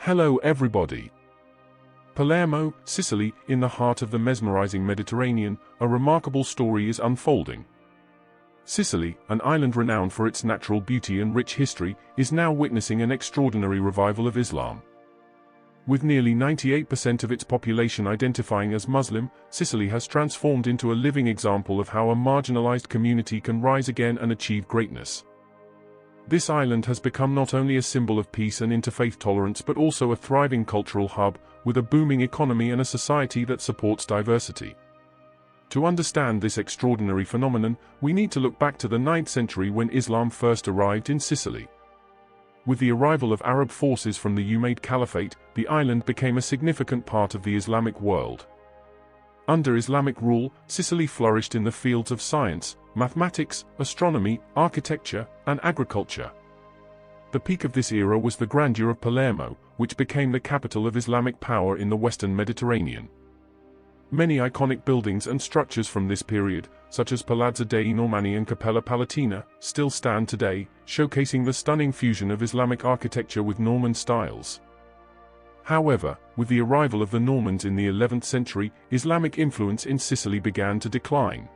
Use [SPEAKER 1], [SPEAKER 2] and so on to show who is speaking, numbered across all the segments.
[SPEAKER 1] Hello everybody. Palermo, Sicily, in the heart of the mesmerizing Mediterranean, a remarkable story is unfolding. Sicily, an island renowned for its natural beauty and rich history, is now witnessing an extraordinary revival of Islam. With nearly 98% of its population identifying as Muslim, Sicily has transformed into a living example of how a marginalized community can rise again and achieve greatness. This island has become not only a symbol of peace and interfaith tolerance but also a thriving cultural hub, with a booming economy and a society that supports diversity. To understand this extraordinary phenomenon, we need to look back to the 9th century when Islam first arrived in Sicily. With the arrival of Arab forces from the Umayyad Caliphate, the island became a significant part of the Islamic world. Under Islamic rule, Sicily flourished in the fields of science, mathematics, astronomy, architecture, and agriculture. The peak of this era was the grandeur of Palermo, which became the capital of Islamic power in the Western Mediterranean. Many iconic buildings and structures from this period, such as Palazzo dei Normanni and Cappella Palatina, still stand today, showcasing the stunning fusion of Islamic architecture with Norman styles. However, with the arrival of the Normans in the 11th century, Islamic influence in Sicily began to decline.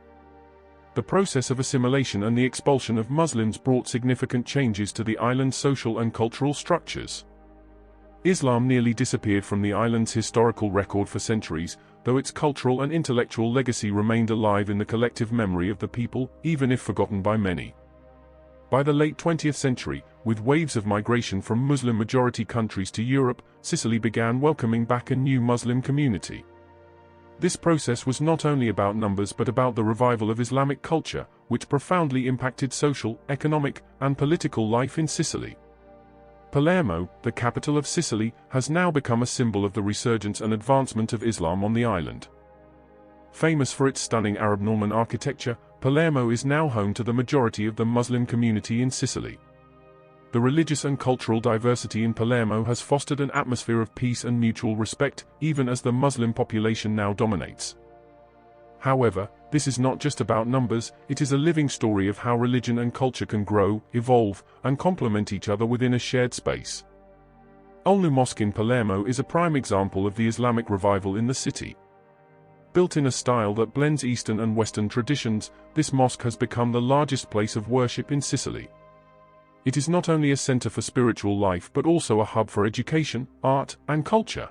[SPEAKER 1] The process of assimilation and the expulsion of Muslims brought significant changes to the island's social and cultural structures. Islam nearly disappeared from the island's historical record for centuries, though its cultural and intellectual legacy remained alive in the collective memory of the people, even if forgotten by many. By the late 20th century, with waves of migration from Muslim-majority countries to Europe, Sicily began welcoming back a new Muslim community. This process was not only about numbers but about the revival of Islamic culture, which profoundly impacted social, economic, and political life in Sicily. Palermo, the capital of Sicily, has now become a symbol of the resurgence and advancement of Islam on the island. Famous for its stunning Arab Norman architecture, Palermo is now home to the majority of the Muslim community in Sicily. The religious and cultural diversity in Palermo has fostered an atmosphere of peace and mutual respect, even as the Muslim population now dominates. However, this is not just about numbers, it is a living story of how religion and culture can grow, evolve, and complement each other within a shared space. Al-Nour Mosque in Palermo is a prime example of the Islamic revival in the city. Built in a style that blends Eastern and Western traditions, this mosque has become the largest place of worship in Sicily. It is not only a center for spiritual life but also a hub for education, art, and culture.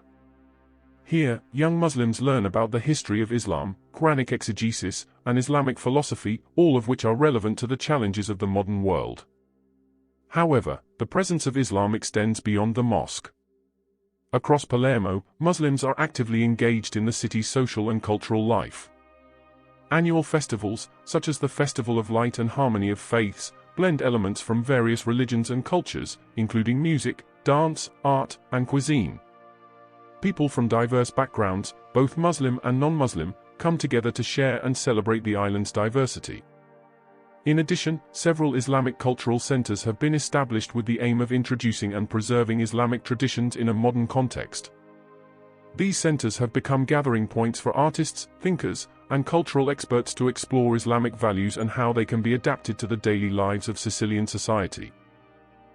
[SPEAKER 1] Here, young Muslims learn about the history of Islam, Quranic exegesis, and Islamic philosophy, all of which are relevant to the challenges of the modern world. However, the presence of Islam extends beyond the mosque. Across Palermo, Muslims are actively engaged in the city's social and cultural life. Annual festivals, such as the Festival of Light and Harmony of Faiths, blend elements from various religions and cultures, including music, dance, art, and cuisine. People from diverse backgrounds, both Muslim and non-Muslim, come together to share and celebrate the island's diversity. In addition, several Islamic cultural centers have been established with the aim of introducing and preserving Islamic traditions in a modern context. These centers have become gathering points for artists, thinkers, and cultural experts to explore Islamic values and how they can be adapted to the daily lives of Sicilian society.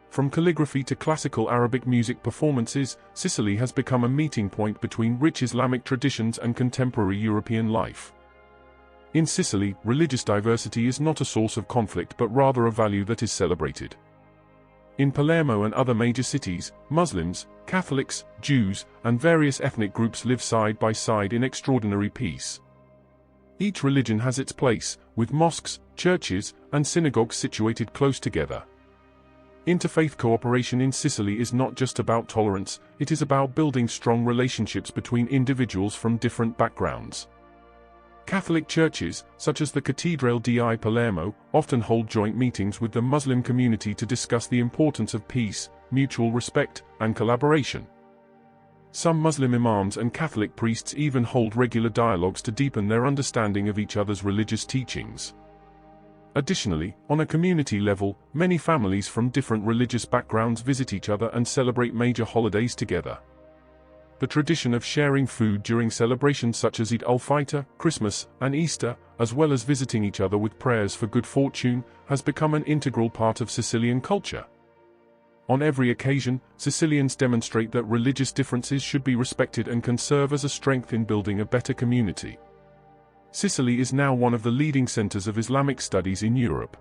[SPEAKER 1] From calligraphy to classical Arabic music performances, Sicily has become a meeting point between rich Islamic traditions and contemporary European life. In Sicily, religious diversity is not a source of conflict but rather a value that is celebrated. In Palermo and other major cities, Muslims, Catholics, Jews, and various ethnic groups live side by side in extraordinary peace. Each religion has its place, with mosques, churches, and synagogues situated close together. Interfaith cooperation in Sicily is not just about tolerance, it is about building strong relationships between individuals from different backgrounds. Catholic churches, such as the Cathedral di Palermo, often hold joint meetings with the Muslim community to discuss the importance of peace, mutual respect, and collaboration. Some Muslim imams and Catholic priests even hold regular dialogues to deepen their understanding of each other's religious teachings. Additionally, on a community level, many families from different religious backgrounds visit each other and celebrate major holidays together. The tradition of sharing food during celebrations such as Eid al-Fitr, Christmas, and Easter, as well as visiting each other with prayers for good fortune, has become an integral part of Sicilian culture. On every occasion, Sicilians demonstrate that religious differences should be respected and can serve as a strength in building a better community. Sicily is now one of the leading centers of Islamic studies in Europe.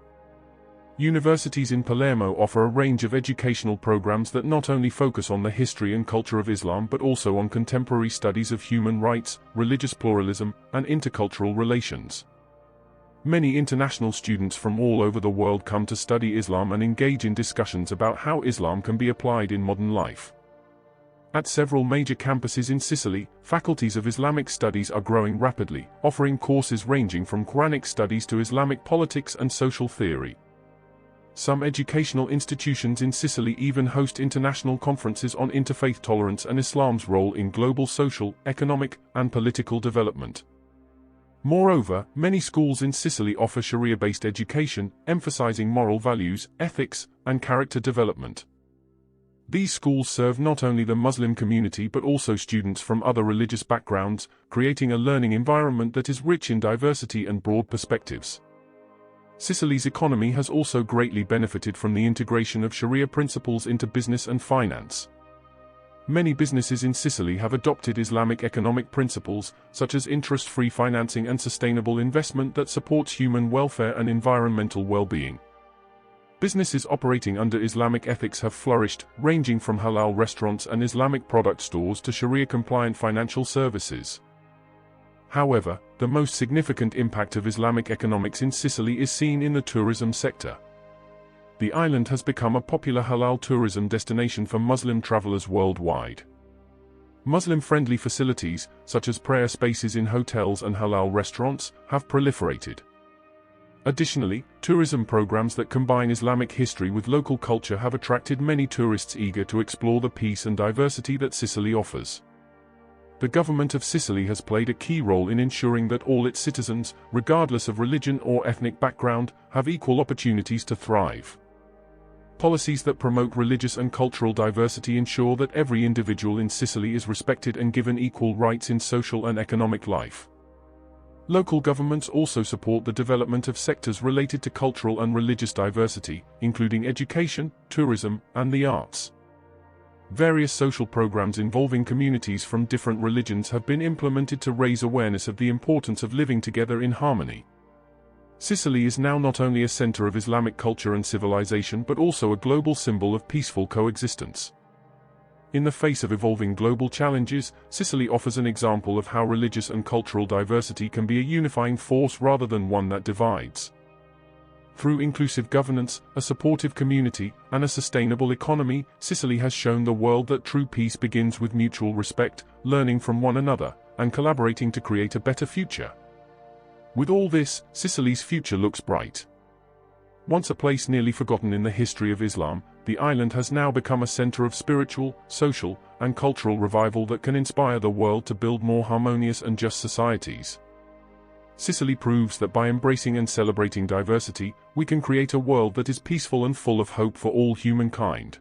[SPEAKER 1] Universities in Palermo offer a range of educational programs that not only focus on the history and culture of Islam but also on contemporary studies of human rights, religious pluralism, and intercultural relations. Many international students from all over the world come to study Islam and engage in discussions about how Islam can be applied in modern life. At several major campuses in Sicily, faculties of Islamic studies are growing rapidly, offering courses ranging from Quranic studies to Islamic politics and social theory. Some educational institutions in Sicily even host international conferences on interfaith tolerance and Islam's role in global social, economic, and political development. Moreover, many schools in Sicily offer Sharia-based education, emphasizing moral values, ethics, and character development. These schools serve not only the Muslim community but also students from other religious backgrounds, creating a learning environment that is rich in diversity and broad perspectives. Sicily's economy has also greatly benefited from the integration of Sharia principles into business and finance. Many businesses in Sicily have adopted Islamic economic principles, such as interest-free financing and sustainable investment that supports human welfare and environmental well-being. Businesses operating under Islamic ethics have flourished, ranging from halal restaurants and Islamic product stores to Sharia-compliant financial services. However, the most significant impact of Islamic economics in Sicily is seen in the tourism sector. The island has become a popular halal tourism destination for Muslim travelers worldwide. Muslim-friendly facilities, such as prayer spaces in hotels and halal restaurants, have proliferated. Additionally, tourism programs that combine Islamic history with local culture have attracted many tourists eager to explore the peace and diversity that Sicily offers. The government of Sicily has played a key role in ensuring that all its citizens, regardless of religion or ethnic background, have equal opportunities to thrive. Policies that promote religious and cultural diversity ensure that every individual in Sicily is respected and given equal rights in social and economic life. Local governments also support the development of sectors related to cultural and religious diversity, including education, tourism, and the arts. Various social programs involving communities from different religions have been implemented to raise awareness of the importance of living together in harmony. Sicily is now not only a center of Islamic culture and civilization but also a global symbol of peaceful coexistence. In the face of evolving global challenges, Sicily offers an example of how religious and cultural diversity can be a unifying force rather than one that divides. Through inclusive governance, a supportive community, and a sustainable economy, Sicily has shown the world that true peace begins with mutual respect, learning from one another, and collaborating to create a better future. With all this, Sicily's future looks bright. Once a place nearly forgotten in the history of Islam, the island has now become a center of spiritual, social, and cultural revival that can inspire the world to build more harmonious and just societies. Sicily proves that by embracing and celebrating diversity, we can create a world that is peaceful and full of hope for all humankind.